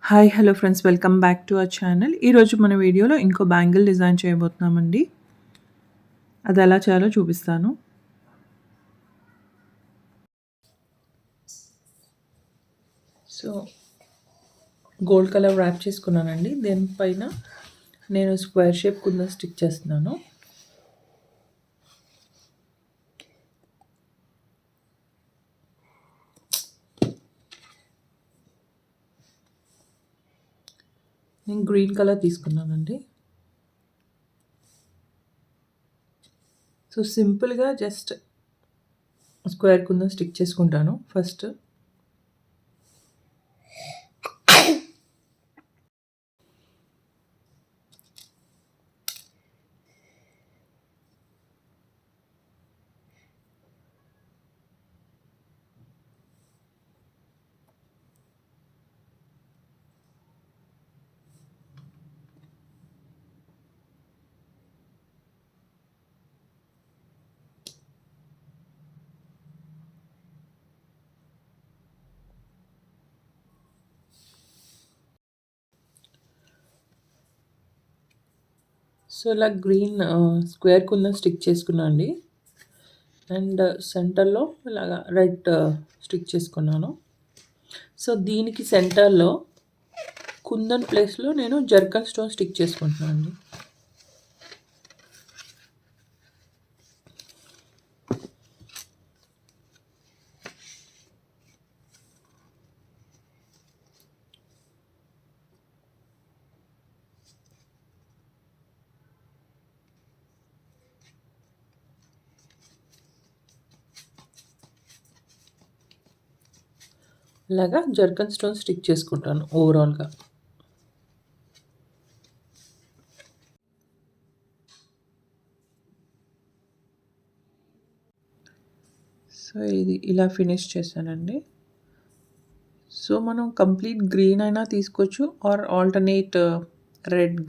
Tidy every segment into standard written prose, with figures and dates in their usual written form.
Hi hello friends, welcome back to our channel. ఈరోజు మన వీడియోలో ఇంకో బ్యాంగిల్ డిజైన్ చేయబోతున్నామండి. అది ఎలా చేయాలో చూపిస్తాను. సో గోల్డ్ కలర్ ర్యాప్ చేసుకున్నానండి. దీనిపైన నేను స్క్వేర్ షేప్ కుందన్ స్టిక్ చేస్తున్నాను. నేను గ్రీన్ కలర్ తీసుకున్నానండి. సో సింపుల్గా జస్ట్ స్క్వేర్ కుందన్ స్టిక్ చేసుకుంటాను ఫస్ట్. సో ఇలా గ్రీన్ స్క్వేర్ కుందన్ స్టిక్ చేసుకున్నాను అండి. అండ్ సెంటర్లో ఇలాగా రెడ్ స్టిక్ చేసుకున్నాను. సో దీనికి సెంటర్లో కుందన్ ప్లేస్లో నేను జర్కన్ స్టోన్ స్టిక్ చేసుకుంటున్నాను అండి. ఇలాగా జర్కన్ స్టోన్ స్టిక్ చేసుకుంటాను ఓవరాల్గా. సో ఇది ఇలా ఫినిష్ చేశానండి. సో మనం కంప్లీట్ గ్రీన్ అయినా తీసుకోవచ్చు, ఆర్ ఆల్టర్నేట్ రెడ్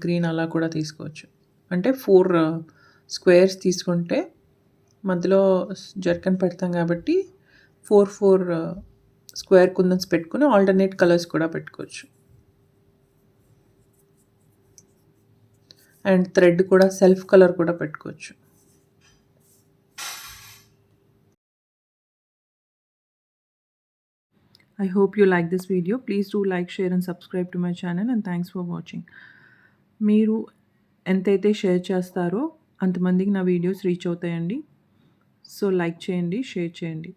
గ్రీన్ అలా కూడా తీసుకోవచ్చు. అంటే 4 స్క్వేర్స్ తీసుకుంటే మధ్యలో జర్కన్ పెడతాం కాబట్టి 4 స్క్వేర్ కుందన్స్ పెట్టుకుని ఆల్టర్నేట్ కలర్స్ కూడా పెట్టుకోవచ్చు. అండ్ థ్రెడ్ కూడా సెల్ఫ్ కలర్ కూడా పెట్టుకోవచ్చు. I hope you like this video. Please do like, share and subscribe to my channel, and thanks for watching. మీరు ఎంతైతే షేర్ చేస్తారో అంతమందికి నా వీడియోస్ రీచ్ అవుతాయండి. సో లైక్ చేయండి, షేర్ చేయండి.